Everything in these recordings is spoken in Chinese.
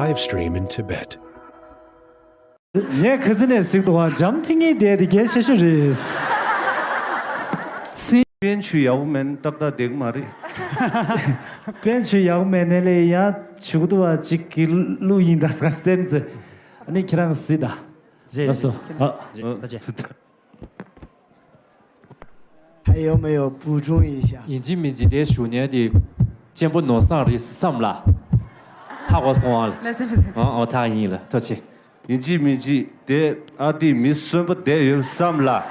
live stream in Tibet. 예, 그전에 쓰던 잠팅에 대해 계시슈리스. 编曲要门达达德马的，编曲要每年嘞呀，出的几个录音的个甚至，你看是的，老师，好，再见。还有没有补充一下？引进民几的数年的，见不诺上的上了，他我说完了，哦，他赢了，对不起。引进民几的阿弟没算不得有上了。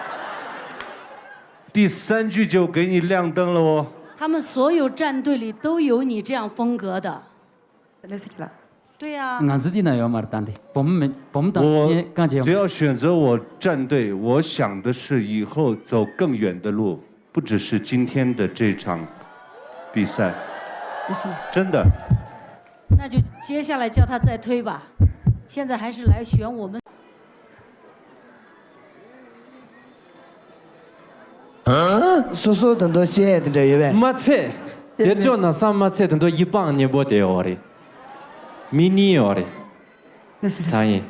第3句就给你亮灯了哦。他们所有战队里都有你这样风格的。对呀。俺自己呢要买单的，我们当天刚结。只要选择我战队，我想的是以后走更远的路，不只是今天的这场比赛。真的。那就接下来叫他再推吧。现在还是来选我们。说等多些等这一位。没错，这叫那啥没错，等到100年不得了的，迷你了的。当然。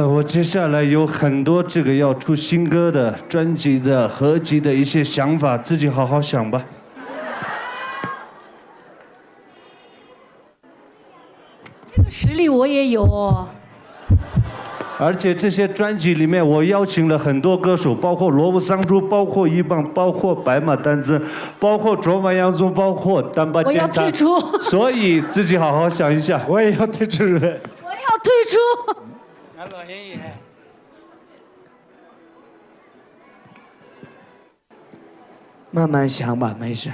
我接下来有很多这个要出新歌的、专辑的、合集的一些想法，自己好好想吧。这个实力我也有哦。而且这些专辑里面，我邀请了很多歌手，包括罗布桑珠，包括一棒，包括白马丹增，包括卓玛杨宗，包括丹巴我要退出。所以自己好好想一下。我也要退出。我要退出。慢慢想吧，没事。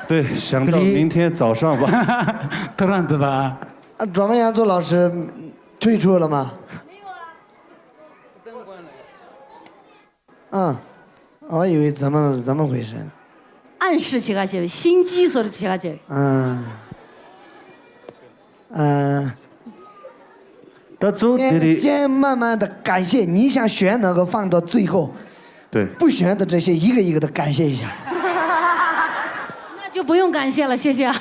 对，想到明天早上吧。突然子吧。卓玛杨宗老师。退出了吗？没有啊。灯关了。我以为怎么回事？暗示起个些，心机说的起个些。先慢慢的感谢，你想选哪个放到最后。对。不选的这些一个一个的感谢一下。那就不用感谢了，谢谢啊。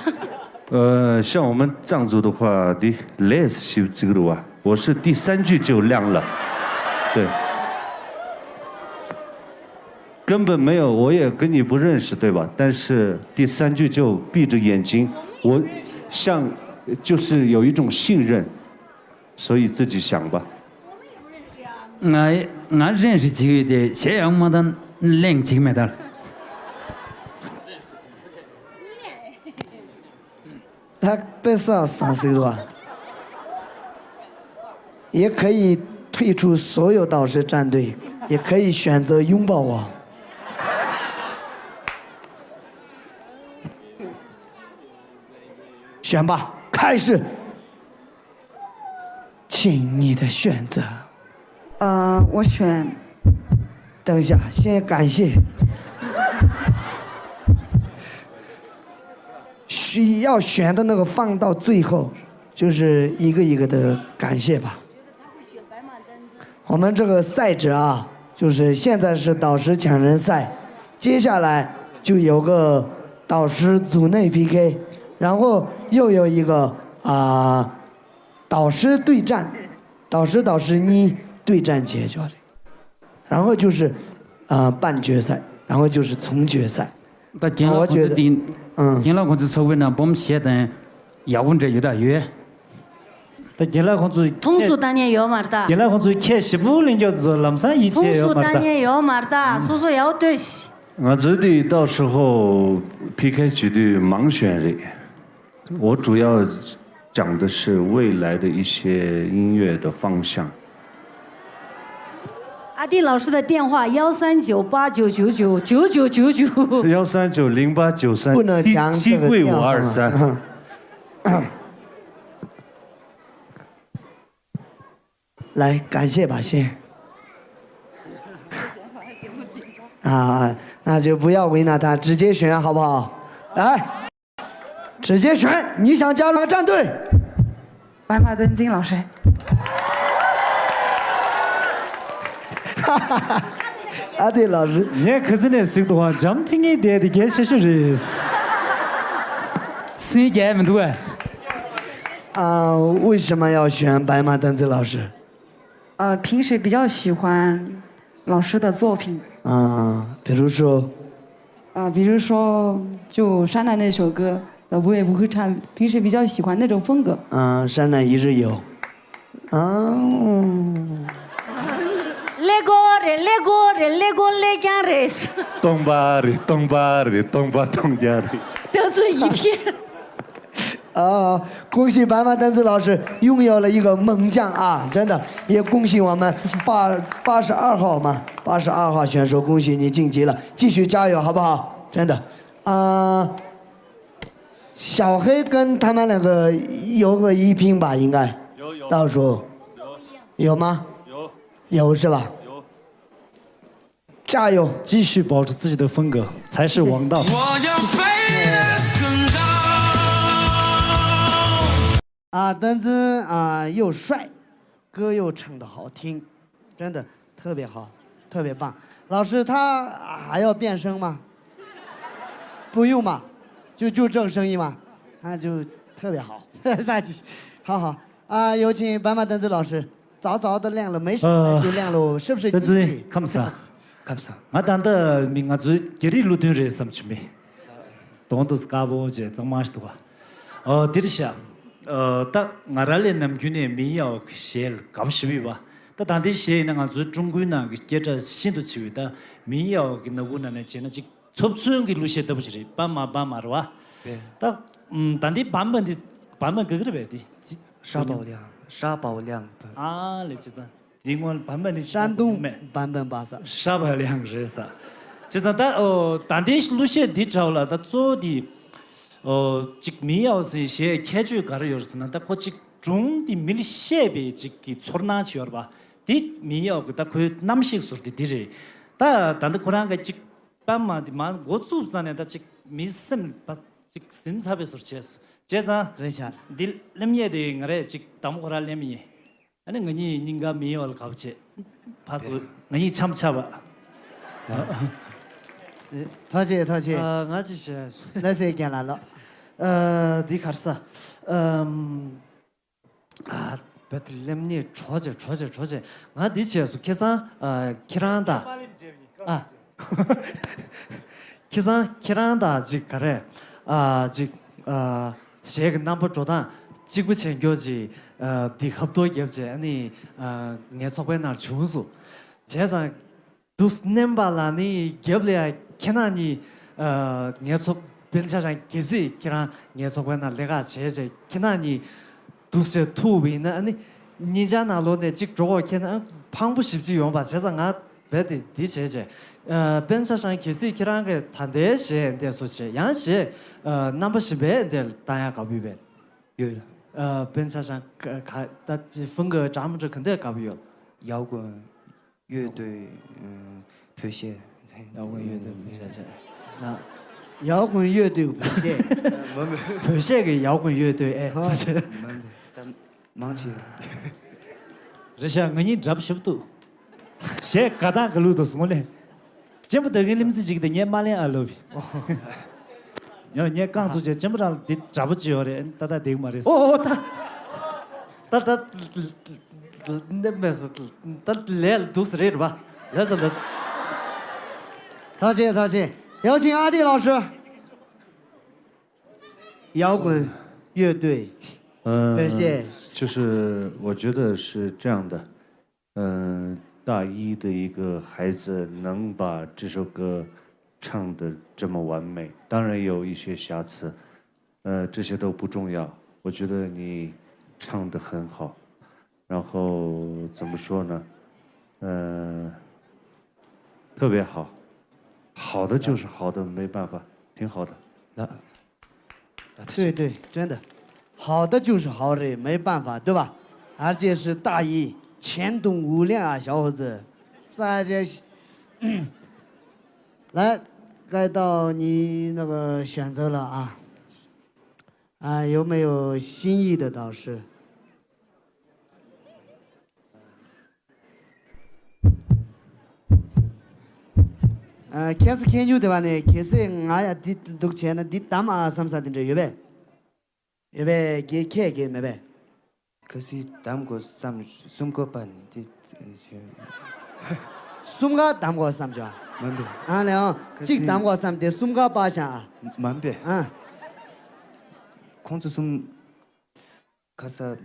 像我们藏族的话的 ，les 修这个的话，我是第3句就亮了，对，根本没有，我也跟你不认识，对吧？但是第3句就闭着眼睛，我像就是有一种信任，所以自己想吧。俺认识几个的，现在我们的练几个没得了。他不是要上手吧？也可以退出所有导师战队，也可以选择拥抱我。选吧，开始，请你的选择。我选。等一下，先感谢。需要选的那个放到最后，就是一个一个的感谢吧。我们这个赛制啊，就是现在是导师抢人赛，接下来就有个导师组内 PK， 然后又有一个导师对战，导师你对战解决的，然后就是半决赛，然后就是总决赛。我觉得。今老公子抽分呢，我们现在要问这有点远。但今老公子通俗当年要嘛的。今老公子看15年就是那么上一切要嘛的。通俗当年要嘛的，所说要对些。我这里到时候 PK 局的盲选人，我主要讲的是未来的一些音乐的方向。阿弟老师的电话13989999999。不能讲这个电话。7贵523。来，感谢吧，先。那就不要为难他，直接选好不好？来，直接选，你想加入战队？白马登金老师。对，老师。예, 그전에 쓰던 잠팅에 대해 계시슈리스. 谁给们多？为什么要选白马灯子老师？平时比较喜欢老师的作品，比如说，比如说就山南那首歌，我也不会唱，平时比较喜欢那种风格。山南一日游。来过来家人，东巴的东巴的东巴东家的。得罪一片。恭喜白马灯子老师拥有了一个猛将啊！真的，也恭喜我们82号嘛，82号选手，恭喜你晋级了，继续加油好不好？真的，小黑跟他们两个有个一拼吧，应该。有。倒数。有吗？有是吧？有。加油，继续保持自己的风格才是王道。我要飞得更高。灯子又帅，歌又唱得好听，真的特别好，特别棒。老师他还要变声吗？不用嘛，就这个声音嘛，就特别好。好，有请白马灯子老师，早的亮了，没事就亮了，是不是？灯子，감사。我当的明个最给你录段热什么去没？东都是搞不着，怎么是多？第二下。딱 나라레 남균의 미역 셀 값이 봐. 딱 단디 시에는 아주 중국이나 게자 신도 치위다 미역 나구나네 지나 직 첩수용 기 루시에 더부지 빠마와. 딱 단디 반반 그거를 배디. 沙宝亮。레지산. 이건 반반이 山东版本巴萨。沙宝亮是啥？就是단디 루시에 뒤找了，他做的。직 미야오스 시 캐주 가르요스나 다 코직 중디 밀 셰베 직기 초르나치 여봐 디 미야오 그다 그 남식 소리 디리 다 단데 코란가 직 밤마디 만 고츠읍산에 다직 미슴 바직 심사베 소리치스 제자 레샤 딜 렘예데 ngare 직 담고라 렘이 아니 ng니 닌가 미야올 가브체 파수 ng니 참차바 陶姐，我就是那谁进来了？第开始，别的人呢，戳着，我第一是开上키란다，키란다这个嘞，这个南部做的，几个钱就是第很多业绩，你年初在那全数，加上都是年巴拉你业不了，看那你年初。 변차장 계지 그냥 예속관나 내가 제제 키나니 두세 투비나 아니 니자 나로네 직 저거 걔는 방부 쉽지 용바 제상아 배디 디제제 변차장 계지 그냥 그 단대시 대소시 양시 넘버 10에 될 다야 가비베 요 변차장 다风格咱们这肯定搞不有摇滚乐队这些摇滚乐队不对，不是个摇滚乐队哎，忙起。这下我你找不到，谁干单个路都是我嘞，见不得给你们自己的年马连阿路比。你刚出去见不着的找不着的，大对嘛的。他那没事，他来都是来的吧？来是。陶姐。 有请阿弟老师。摇滚乐队，谢谢。就是我觉得是这样的，大一的一个孩子能把这首歌唱得这么完美，当然有一些瑕疵，这些都不重要。我觉得你唱得很好，然后怎么说呢？特别好。 好的就是好的，没办法，挺好的。对，真的，好的就是好的，没办法，对吧？而且是大一，前途无量啊，小伙子。大家，来，该到你那个选择了啊。有没有心仪的导师？ 开始看牛对吧呢？开始俺呀，读前呢，第3嘛，3啥的这预备。预备，给看给没呗？ 그시 담고 삼 숨고반 숨가 담고 삼죠. 만배 아니요. 직 담고 삼대 숨가 빠샤. 만배 아. 콘츠 숨 가사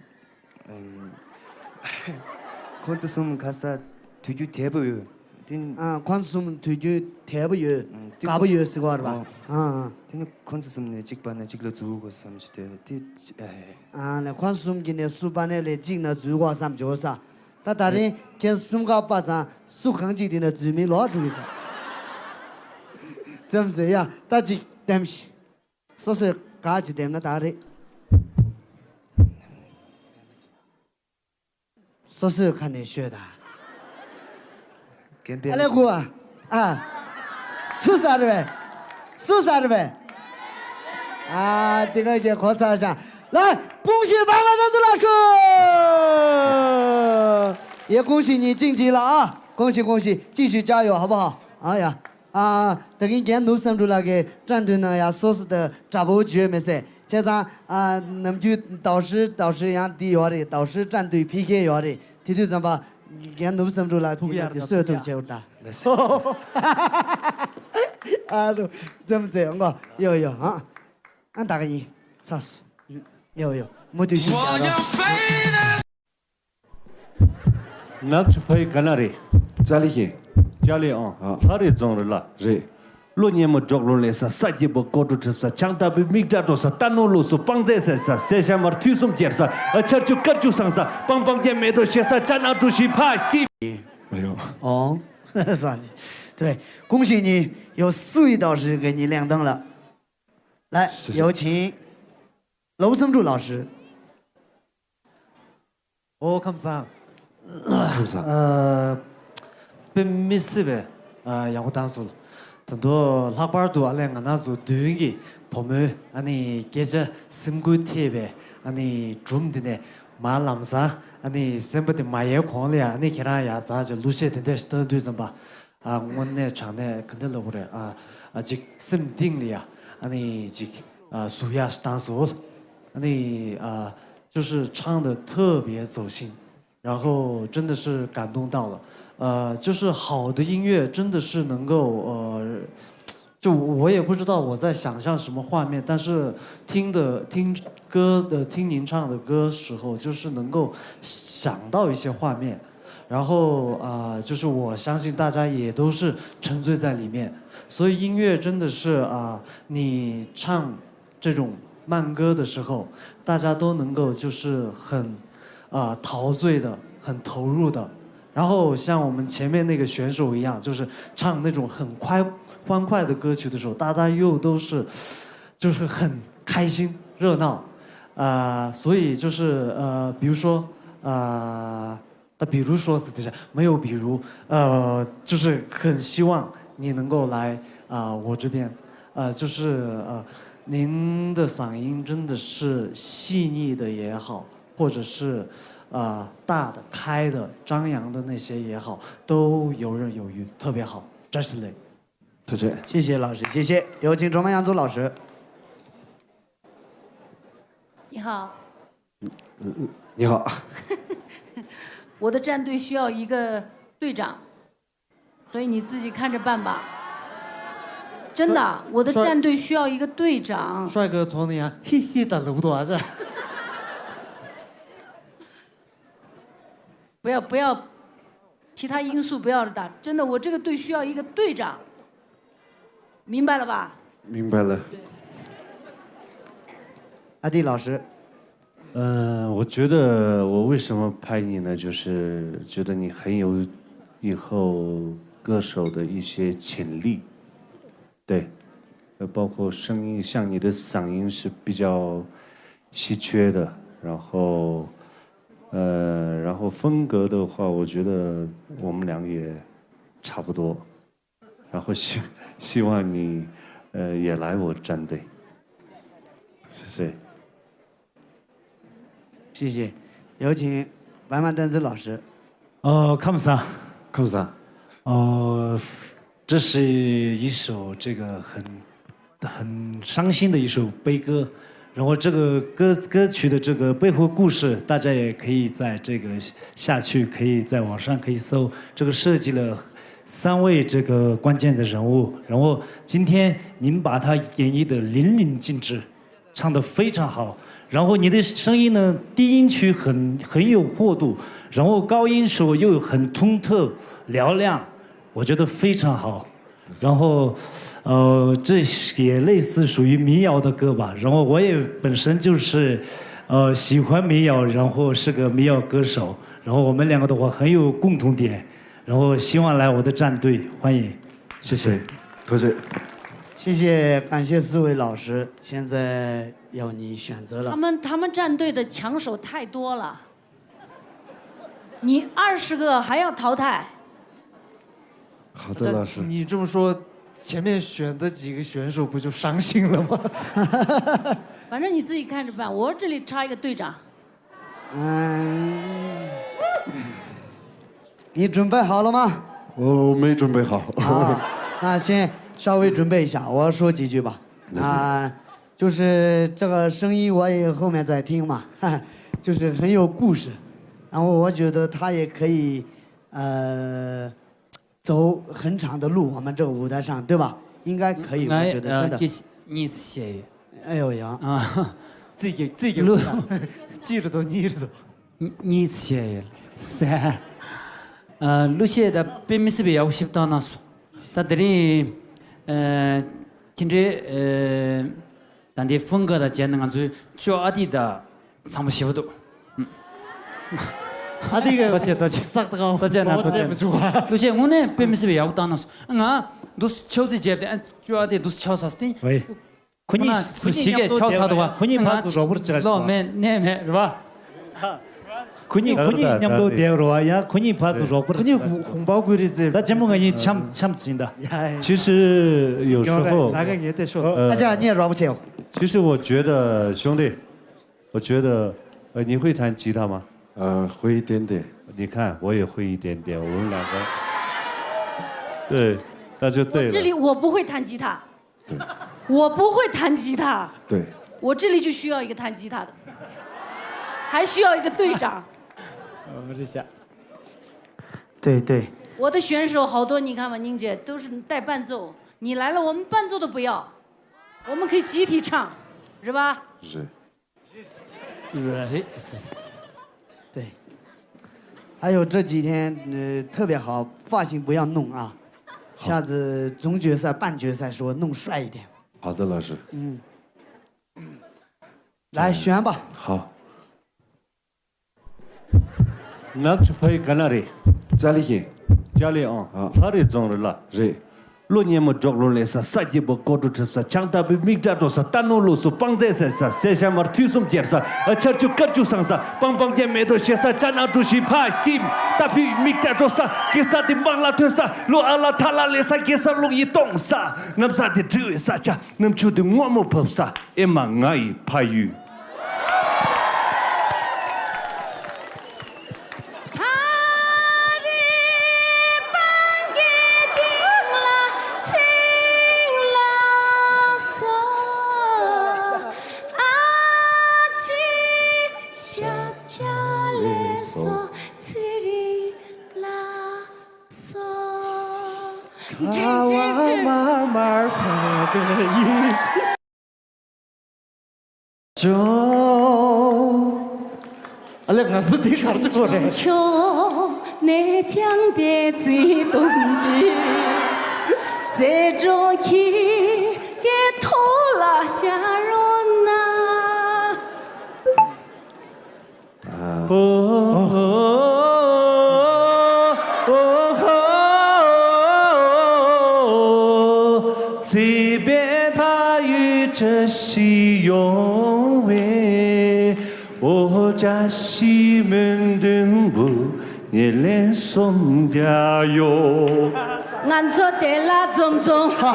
콘츠 숨 가사 되게 대부요 딘 아, 관숨 되게 대부요. 가부요 쓰고 알아. 아. 딘 콘츠 숨네 직반에 직로 주고 삼시대 디 아, 네 관숨 기네 수반에 레 직나 주고 삼조사. 다다리 ken 숨가 빠자 수강지디네 주미 로주이사. 怎么这样？大吉对不起，说是嘎吉对那大的，说是看你学的。阿来姑啊，啊，说啥的呗？说啥的呗？啊，这个也可操下，来，恭喜白马战子老师，也恭喜你晋级了啊！恭喜恭喜，继续加油，好不好？哎呀。 啊，等于见奴生出来个战队呢，呀，说是的扎不绝没事。加上啊，那么就导师样第要的，导师战队 PK 要的，提头怎么见奴生出来，就舌头就大。啊，怎么这样个？有啊，俺大个你，啥事？有，没对劲我要飞的。 那去拍干哪里？ 家里去。 家里啊，他的种人了，是。六年没着落来是，啥也不搞出去是，强大比米家多是，单路路是，帮在是，谁想嘛推送点是，而且就各就上是，帮点没多些是，站上主席派。哎呦。哦，啥子？对，恭喜你有4位导师给你亮灯了。来，有请娄生柱老师。 감사. 감사. 뱀미스베 야구 단술. 단도 학바도 알랭가 나주 düğün기 봄에 아니 계절 심구티베 아니 좀드네 말람사 아니 셈버데 마예 콘리아 아니 계라야 자저 루시데 스터드 좀 봐. 아 원내 장내 근데로 그래. 아직 심딩리아 아니 직 수야 단술 아니 就是唱的特别走心，然后真的是感动到了。就是好的音乐真的是能够就我也不知道我在想象什么画面，但是听您唱的歌时候，就是能够想到一些画面，然后就是我相信大家也都是沉醉在里面，所以音乐真的是你唱这种 慢歌的时候，大家都能够就是很陶醉的、很投入的。然后像我们前面那个选手一样，就是唱那种很欢快的歌曲的时候，大家又都是就是很开心热闹。所以就是比如说比如说是这样，没有比如就是很希望你能够来我这边就是您的嗓音真的是细腻的也好，或者是大的、开的、张扬的那些也好，都游刃有余，特别好，真是累。再见。谢谢老师，谢谢。有请卓曼扬祖老师。你好。你好。我的战队需要一个队长，所以你自己看着办吧。 真的，我的战队需要一个队长。帅哥托尼啊，嘿嘿的路多这。不要，其他因素不要打。真的，我这个队需要一个队长，明白了吧？明白了。阿弟老师，我觉得我为什么拍你呢？就是觉得你很有以后歌手的一些潜力。 对，包括声音，像你的嗓音是比较稀缺的，然后风格的话，我觉得我们俩也差不多，然后希望你也来我战队，谢谢，谢谢，有请白马丹子老师。감사。 감사。 这是一首这个很伤心的一首悲歌，然后这个歌曲的这个背后故事，大家也可以在这个下去，可以在网上可以搜。这个设计了3位这个关键的人物，然后今天您把它演绎的淋漓尽致，唱得非常好。然后你的声音呢，低音区很有厚度，然后高音时候又很通透嘹亮，我觉得非常好。然后，这也类似属于民谣的歌吧。然后我也本身就是，喜欢民谣，然后是个民谣歌手。然后我们2个的话很有共同点。然后希望来我的战队，欢迎，谢谢，多谢，谢谢，感谢4位老师。现在要你选择了。他们战队的强手太多了，你20个还要淘汰。好的，老师。你这么说，前面选的几个选手不就伤心了吗？反正你自己看着办，我这里插一个队长。你准备好了吗？我没准备好。那先稍微准备一下，我说几句吧。就是这个声音我也后面再听嘛，就是很有故事，然后我觉得他也可以，走很长的路，我们这个舞台上，对吧？应该可以，我觉得真的。你写。哎呦呀！啊，自己录，记着都记着都。你写噻。루시에다 뱀미스비 하고 싶다 나서 다들이 진짜 단디 펑거다 제는 아주 좋아디다 사무실도 아디가 도체 싹다가 루시 오늘 뱀미스비 하고 나서 나 누스 쳐지 제데 좋아디 누스 쳐서스티 왜 군이 시계 쳐서도와 군이 봐서 로버트가 너맨 네메 봐 군이 냠도 되어로와 야 군이 봐서 로버트 군이 홍보글이지 나 제목이 참 진다 其实有时候大家你也 rap 不起。其实我觉得兄弟，我觉得你会弹吉他吗？会一点点。你看我也会一点点，我们2个，对，那就对了。这里我不会弹吉他。对。我不会弹吉他。对。我这里就需要一个弹吉他的，还需要一个队长。我们这下。对。我的选手好多，你看嘛，宁姐都是带伴奏，你来了，我们伴奏都不要，我们可以集体唱，是吧？是。对。还有这几天特别好，发型不要弄啊，下次总决赛、半决赛时候弄帅一点。好的，老师。来选吧。好。那去拍干哪里？家里去。家里啊，哪里种的了？是。罗年么着罗来sa，啥也不搞着吃sa，强大比米家多sa，单弄路数帮在身上，谁想嘛推送点sa，吃就割就上sa，帮见没多些sa，站上主席派 team，tapi 米家多sa，给啥的帮拉推sa，罗阿拉塔拉来sa，给啥容易动sa，那么啥的只为啥家，那么就的我们跑sa，也蛮爱派语。내 장대 지동비 제조기 게토라 샤로나即便怕与这西永为我家西门登不你连送掉哟。俺做的啦种种，好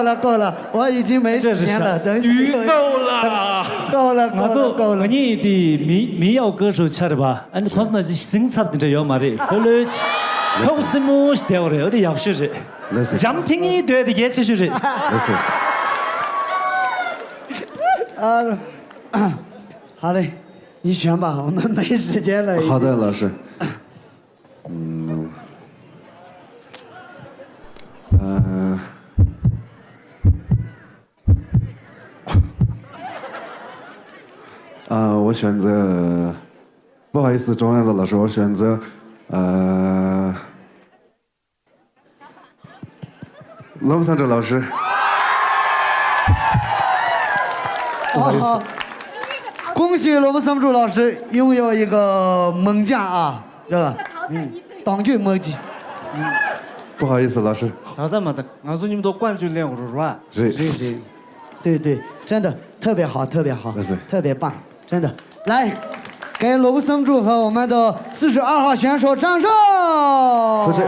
了，够了，我已经没时间了，等一下。够了。我你的民谣歌手吃的吧？俺可是那是新插的这样嘛的，后来可是么是掉了，我的要学着。想听一段的也去学着。好嘞，你选吧，我们没时间了。好的，老师。我选择，不好意思，钟安子老师，我选择，罗布桑哲老师。好，恭喜罗布桑柱老师拥有一个猛将啊，这个，当军猛将。不好意思，老师。好的，没得，俺说你们都冠军练过是吧？是。对对，真的特别好，特别好，特别棒，真的。来，给罗布桑柱和我们的42号选手掌声！多谢。